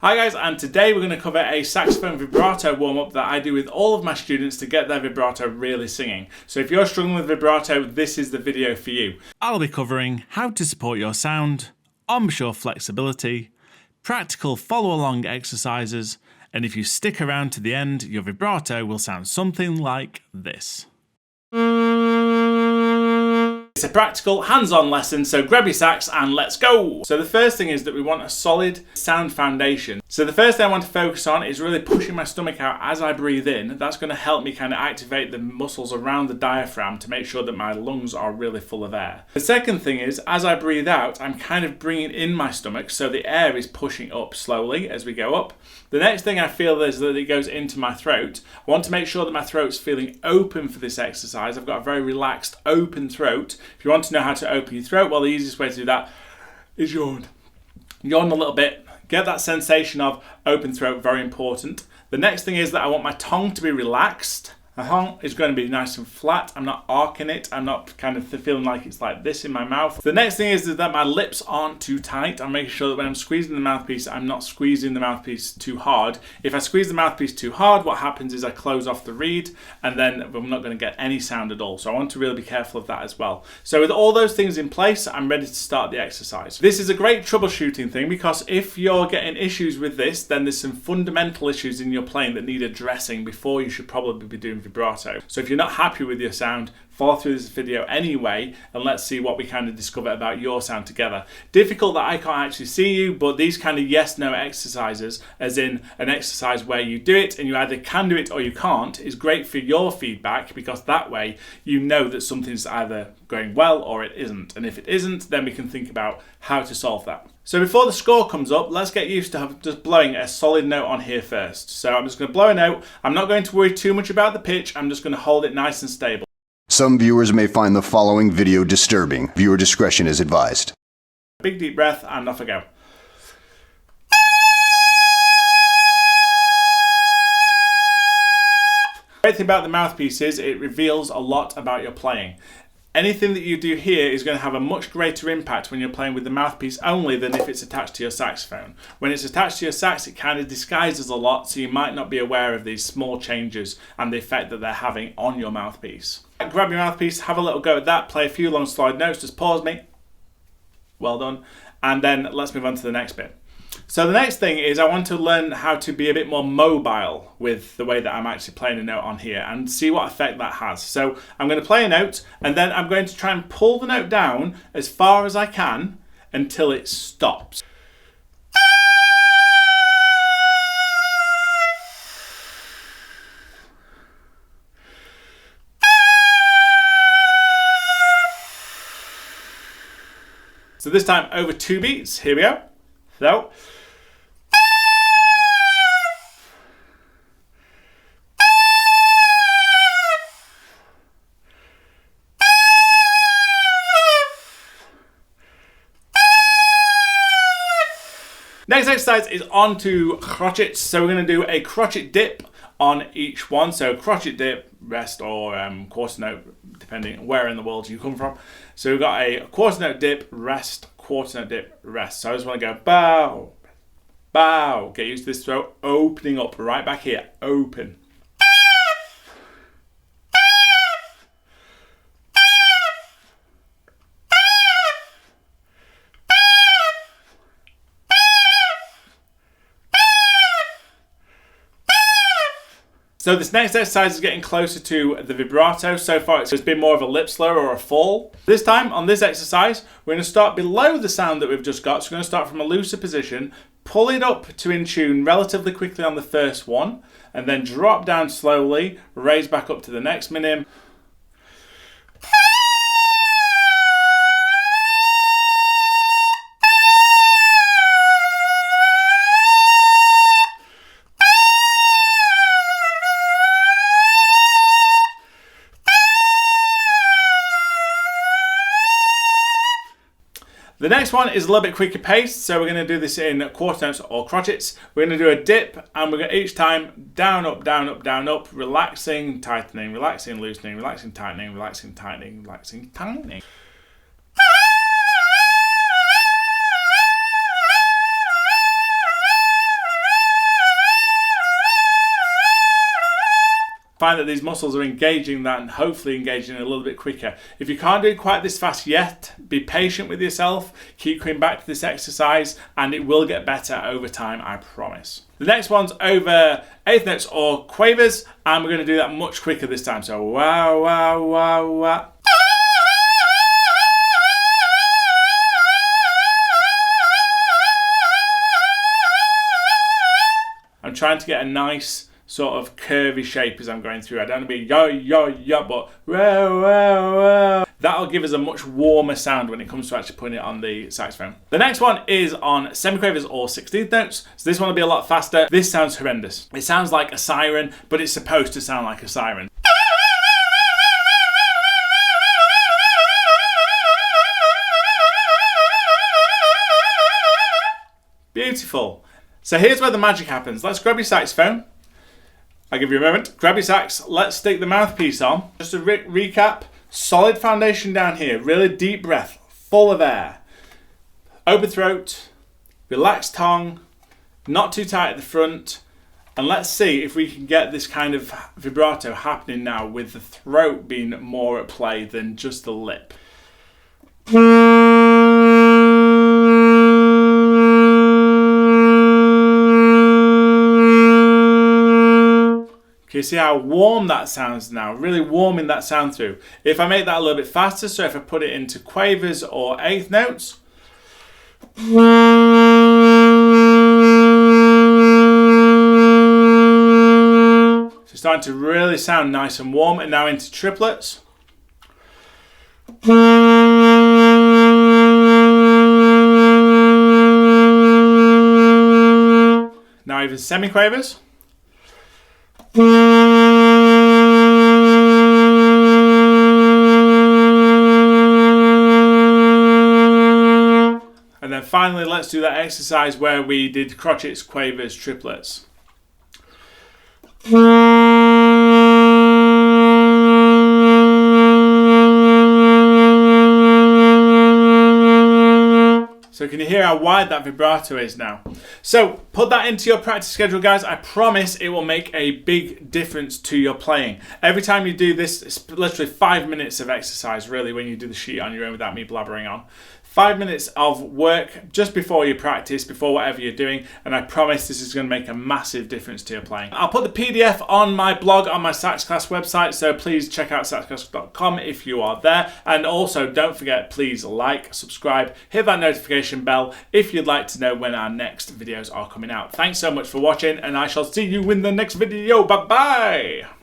Hi guys, and today we're going to cover a saxophone vibrato warm-up that I do with all of my students to get their vibrato really singing. So if you're struggling with vibrato, this is the video for you. I'll be covering how to support your sound, embouchure flexibility, practical follow-along exercises, and if you stick around to the end, your vibrato will sound something like this. It's a practical, hands-on lesson, so grab your sax and let's go! So the first thing is that we want a solid sound foundation. So the first thing I want to focus on is really pushing my stomach out as I breathe in. That's going to help me kind of activate the muscles around the diaphragm to make sure that my lungs are really full of air. The second thing is, as I breathe out, I'm kind of bringing in my stomach so the air is pushing up slowly as we go up. The next thing I feel is that it goes into my throat. I want to make sure that my throat's feeling open for this exercise. I've got a very relaxed, open throat. If you want to know how to open your throat, well, the easiest way to do that is yawn. Yawn a little bit. Get that sensation of open throat, very important. The next thing is that I want my tongue to be relaxed. My tongue is going to be nice and flat. I'm not arcing it. I'm not kind of feeling like it's like this in my mouth. The next thing is that my lips aren't too tight. I'm making sure that when I'm squeezing the mouthpiece, I'm not squeezing the mouthpiece too hard. If I squeeze the mouthpiece too hard, what happens is I close off the reed and then I'm not going to get any sound at all. So I want to really be careful of that as well. So with all those things in place, I'm ready to start the exercise. This is a great troubleshooting thing because if you're getting issues with this, then there's some fundamental issues in your playing that need addressing before you should probably be doing vibrato. So if you're not happy with your sound, follow through this video anyway and let's see what we kind of discover about your sound together. Difficult that I can't actually see you, but these kind of yes-no exercises, as in an exercise where you do it and you either can do it or you can't, is great for your feedback because that way you know that something's either going well or it isn't. And if it isn't, then we can think about how to solve that. So before the score comes up, let's get used to just blowing a solid note on here first. So I'm just going to blow a note. I'm not going to worry too much about the pitch. I'm just going to hold it nice and stable. Some viewers may find the following video disturbing. Viewer discretion is advised. Big deep breath and off I go. The great thing about the mouthpiece is it reveals a lot about your playing. Anything that you do here is going to have a much greater impact when you're playing with the mouthpiece only than if it's attached to your saxophone. When it's attached to your sax, it kind of disguises a lot, so you might not be aware of these small changes and the effect that they're having on your mouthpiece. Grab your mouthpiece, have a little go at that, play a few long slide notes, just pause me. Well done. And then let's move on to the next bit. So the next thing is I want to learn how to be a bit more mobile with the way that I'm actually playing a note on here and see what effect that has. So I'm going to play a note and then I'm going to try and pull the note down as far as I can until it stops. So this time over 2 beats. Here we go. So. Next exercise is on to crotchets. So we're going to do a crotchet dip on each one. So crotchet dip, rest, or quarter note, depending where in the world you come from. So we've got a quarter note dip, rest, quarter note dip, rest. So I just want to go bow, bow. Get used to this throat opening up right back here, open. So this next exercise is getting closer to the vibrato. So far it's been more of a lip slur or a fall. This time on this exercise, we're going to start below the sound that we've just got. So we're going to start from a looser position, pull it up to in tune relatively quickly on the first one, and then drop down slowly, raise back up to the next minim. The next one is a little bit quicker paced, so we're going to do this in quarter notes or crotchets. We're going to do a dip, and we're going to each time down, up, down, up, down, up, relaxing, tightening, relaxing, loosening, relaxing, tightening, relaxing, tightening, relaxing, tightening. find that these muscles are engaging that and hopefully engaging a little bit quicker. If you can't do it quite this fast yet, be patient with yourself, keep coming back to this exercise, and it will get better over time, I promise. The next one's over eighth notes or quavers, and we're going to do that much quicker this time. So wow, wow, wow, wow. I'm trying to get a nice sort of curvy shape as I'm going through. I don't want to be yo, yo, yo, but wow, wow, wow. That'll give us a much warmer sound when it comes to actually putting it on the saxophone. The next one is on semiquavers or 16th notes. So this one will be a lot faster. This sounds horrendous. It sounds like a siren, but it's supposed to sound like a siren. Beautiful. So here's where the magic happens. Let's grab your saxophone. I'll give you a moment. Grab your sax. Let's stick the mouthpiece on. Just a recap. Solid foundation down here. Really deep breath. Full of air. Open throat. Relaxed tongue. Not too tight at the front. And let's see if we can get this kind of vibrato happening now with the throat being more at play than just the lip. Can you see how warm that sounds now? Really warming that sound through. If I make that a little bit faster, so if I put it into quavers or eighth notes. So it's starting to really sound nice and warm. And now into triplets. Now even semiquavers. And then finally, let's do that exercise where we did crotchets, quavers, triplets. So can you hear how wide that vibrato is now? So put that into your practice schedule, guys. I promise it will make a big difference to your playing. Every time you do this, it's literally 5 minutes of exercise, really, when you do the sheet on your own without me blabbering on. 5 minutes of work just before you practice, before whatever you're doing, and I promise this is going to make a massive difference to your playing. I'll put the PDF on my blog on my Sax Class website, so please check out saxclass.com if you are there. And also, don't forget, please like, subscribe, hit that notification bell if you'd like to know when our next videos are coming out. Thanks so much for watching, and I shall see you in the next video. Bye-bye!